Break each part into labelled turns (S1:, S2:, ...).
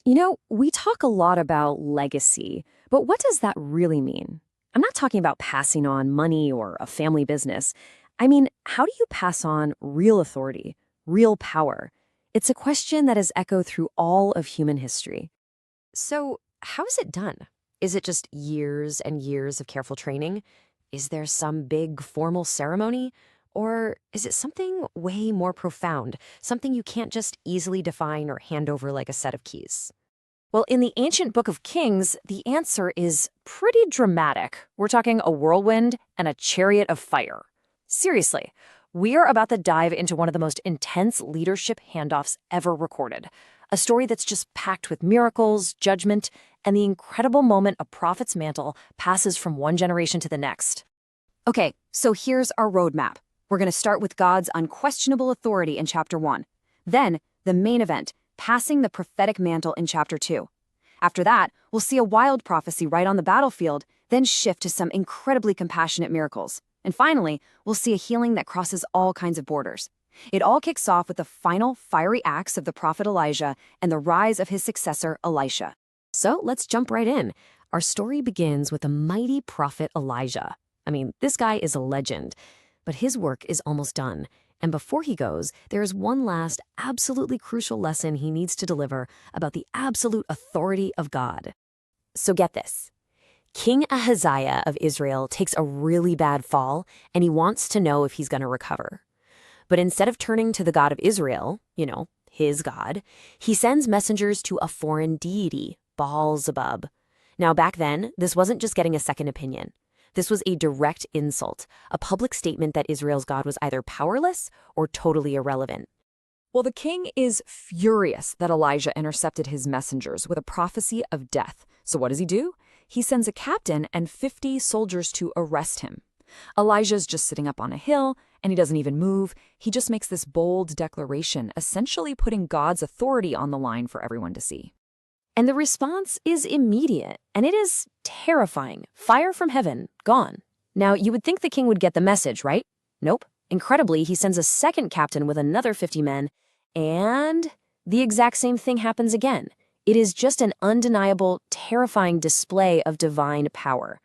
S1: We talk a lot about legacy, but what does that really mean? I'm not talking about passing on money or a family business. I mean, how do you pass on real authority, real power? It's a question that has echoed through all of human history.
S2: So, how is it done? Is it just years and years of careful training? Is there some big formal ceremony? Or is it something way more profound, something you can't just easily define or hand over like a set of keys?
S1: Well, in the ancient Book of Kings, the answer is pretty dramatic. We're talking a whirlwind and a chariot of fire. Seriously, we're about to dive into one of the most intense leadership handoffs ever recorded. A story that's just packed with miracles, judgment, and the incredible moment a prophet's mantle passes from one generation to the next.
S3: Okay, so here's our roadmap. We're going to start with God's unquestionable authority in chapter 1. Then, the main event, passing the prophetic mantle in chapter 2. After that, we'll see a wild prophecy right on the battlefield, then shift to some incredibly compassionate miracles. And finally, we'll see a healing that crosses all kinds of borders. It all kicks off with the final fiery acts of the prophet Elijah and the rise of his successor, Elisha.
S2: So, let's jump right in. Our story begins with a mighty prophet Elijah. I mean, this guy is a legend, but his work is almost done. And before he goes, there is one last absolutely crucial lesson he needs to deliver about the absolute authority of God. So get this. King Ahaziah of Israel takes a really bad fall, and he wants to know if he's going to recover. But instead of turning to the God of Israel, his God, he sends messengers to a foreign deity, Baal-zebub. Now back then, this wasn't just getting a second opinion. This was a direct insult, a public statement that Israel's God was either powerless or totally irrelevant.
S3: Well, the king is furious that Elijah intercepted his messengers with a prophecy of death. So what does he do? He sends a captain and 50 soldiers to arrest him. Elijah's just sitting up on a hill, and he doesn't even move. He just makes this bold declaration, essentially putting God's authority on the line for everyone to see.
S1: And the response is immediate, and it is terrifying. Fire from heaven, gone. Now, you would think the king would get the message, right? Nope. Incredibly, he sends a second captain with another 50 men, and the exact same thing happens again. It is just an undeniable, terrifying display of divine power.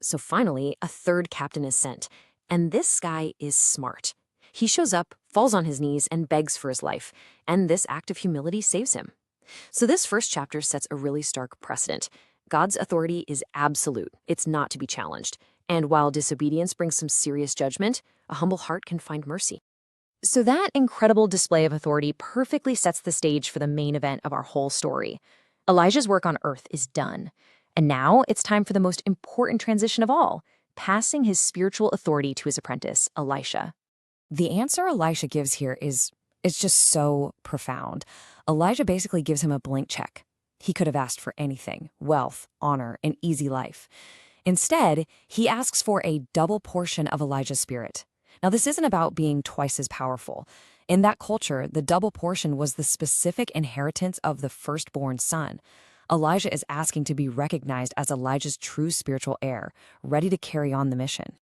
S1: So finally, a third captain is sent, and this guy is smart. He shows up, falls on his knees, and begs for his life, and this act of humility saves him. So this first chapter sets a really stark precedent. God's authority is absolute. It's not to be challenged. And while disobedience brings some serious judgment, a humble heart can find mercy. So that incredible display of authority perfectly sets the stage for the main event of our whole story. Elijah's work on earth is done. And now it's time for the most important transition of all, passing his spiritual authority to his apprentice, Elisha.
S3: The answer Elisha gives here is just so profound. Elijah basically gives him a blank check. He could have asked for anything, wealth, honor, an easy life. Instead, he asks for a double portion of Elijah's spirit. Now, this isn't about being twice as powerful. In that culture, the double portion was the specific inheritance of the firstborn son. Elijah is asking to be recognized as Elijah's true spiritual heir, ready to carry on the mission.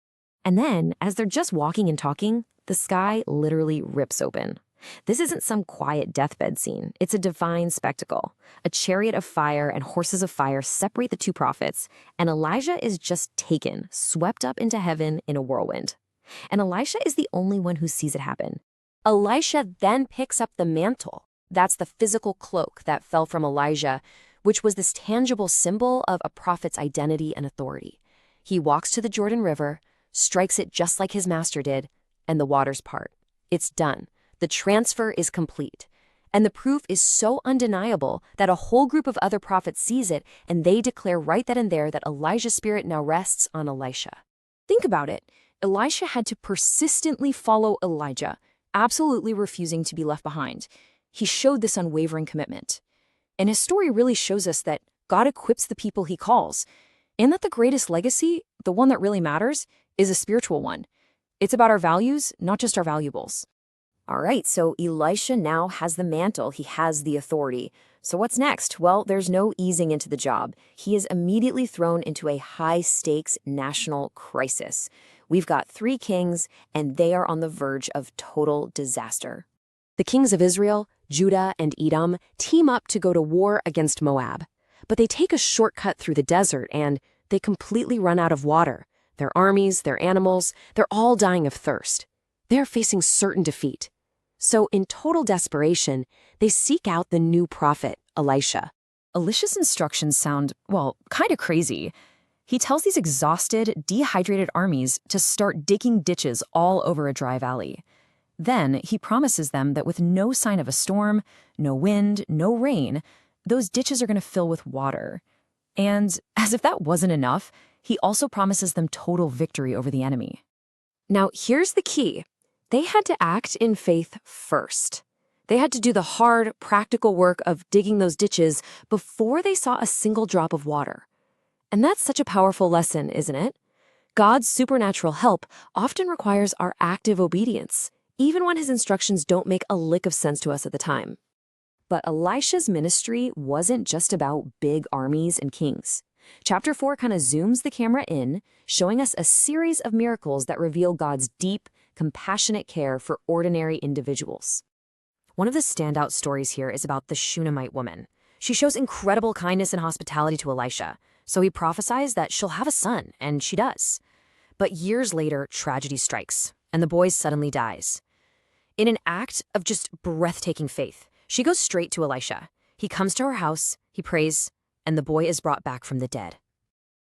S2: And then, as they're just walking and talking, the sky literally rips open. This isn't some quiet deathbed scene. It's a divine spectacle. A chariot of fire and horses of fire separate the two prophets, and Elijah is just taken, swept up into heaven in a whirlwind. And Elisha is the only one who sees it happen. Elisha then picks up the mantle. That's the physical cloak that fell from Elijah, which was this tangible symbol of a prophet's identity and authority. He walks to the Jordan River, strikes it just like his master did, and the waters part. It's done. The transfer is complete. And the proof is so undeniable that a whole group of other prophets sees it, and they declare right then and there that Elijah's spirit now rests on Elisha.
S3: Think about it. Elisha had to persistently follow Elijah, absolutely refusing to be left behind. He showed this unwavering commitment. And his story really shows us that God equips the people he calls, and that the greatest legacy, the one that really matters, is a spiritual one. It's about our values, not just our valuables.
S1: All right, so Elisha now has the mantle. He has the authority. So what's next? Well, there's no easing into the job. He is immediately thrown into a high-stakes national crisis. We've got 3 kings, and they are on the verge of total disaster. The kings of Israel, Judah and Edom team up to go to war against Moab. But they take a shortcut through the desert and they completely run out of water. Their armies, their animals, they're all dying of thirst. They're facing certain defeat. So in total desperation, they seek out the new prophet, Elisha.
S3: Elisha's instructions sound, well, kind of crazy. He tells these exhausted, dehydrated armies to start digging ditches all over a dry valley. Then he promises them that with no sign of a storm, no wind, no rain, those ditches are going to fill with water. And as if that wasn't enough, he also promises them total victory over the enemy.
S1: Now, here's the key. They had to act in faith first. They had to do the hard, practical work of digging those ditches before they saw a single drop of water. And that's such a powerful lesson, isn't it? God's supernatural help often requires our active obedience, even when his instructions don't make a lick of sense to us at the time. But Elisha's ministry wasn't just about big armies and kings. Chapter 4 kind of zooms the camera in, showing us a series of miracles that reveal God's deep, compassionate care for ordinary individuals.
S2: One of the standout stories here is about the Shunammite woman. She shows incredible kindness and hospitality to Elisha, so he prophesies that she'll have a son, and she does. But years later, tragedy strikes, and the boy suddenly dies. In an act of just breathtaking faith, she goes straight to Elisha. He comes to her house, he prays, and the boy is brought back from the dead.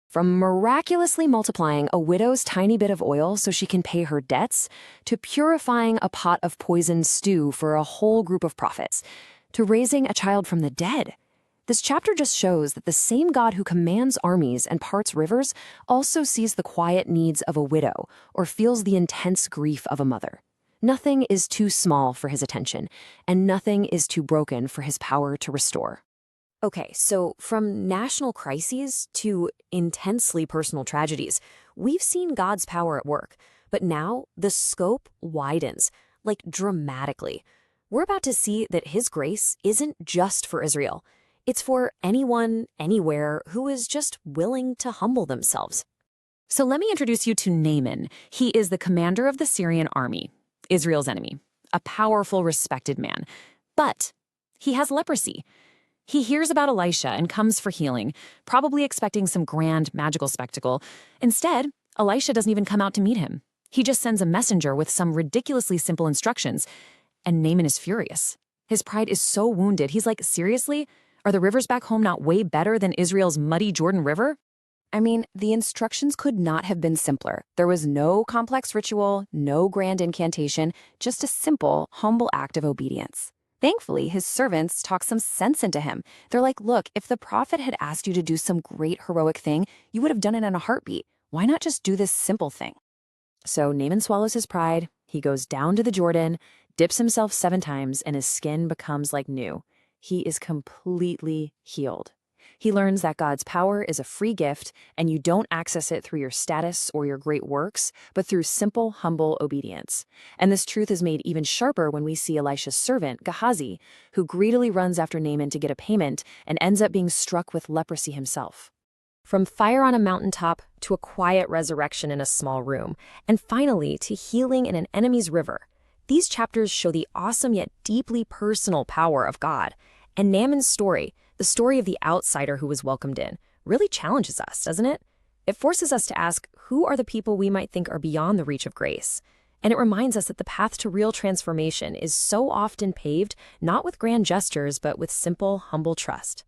S1: From miraculously multiplying a widow's tiny bit of oil so she can pay her debts, to purifying a pot of poisoned stew for a whole group of prophets, to raising a child from the dead. This chapter just shows that the same God who commands armies and parts rivers also sees the quiet needs of a widow or feels the intense grief of a mother. Nothing is too small for his attention, and nothing is too broken for his power to restore.
S2: Okay, so from national crises to intensely personal tragedies, we've seen God's power at work, but now the scope widens, like dramatically. We're about to see that his grace isn't just for Israel. It's for anyone, anywhere, who is just willing to humble themselves.
S3: So let me introduce you to Naaman. He is the commander of the Syrian army, Israel's enemy, a powerful, respected man. But he has leprosy. He hears about Elisha and comes for healing, probably expecting some grand magical spectacle. Instead, Elisha doesn't even come out to meet him. He just sends a messenger with some ridiculously simple instructions, and Naaman is furious. His pride is so wounded, he's like, seriously? Are the rivers back home not way better than Israel's muddy Jordan River?
S1: I mean, the instructions could not have been simpler. There was no complex ritual, no grand incantation, just a simple, humble act of obedience. Thankfully, his servants talk some sense into him. They're like, look, if the prophet had asked you to do some great heroic thing, you would have done it in a heartbeat. Why not just do this simple thing? So Naaman swallows his pride. He goes down to the Jordan, dips himself 7 times, and his skin becomes like new. He is completely healed. He learns that God's power is a free gift, and you don't access it through your status or your great works, but through simple, humble obedience. And this truth is made even sharper when we see Elisha's servant, Gehazi, who greedily runs after Naaman to get a payment and ends up being struck with leprosy himself.
S2: From fire on a mountaintop to a quiet resurrection in a small room, and finally to healing in an enemy's river, these chapters show the awesome yet deeply personal power of God. And Naaman's story, the story of the outsider who was welcomed in, really challenges us, doesn't it? It forces us to ask, who are the people we might think are beyond the reach of grace? And it reminds us that the path to real transformation is so often paved not with grand gestures, but with simple, humble trust.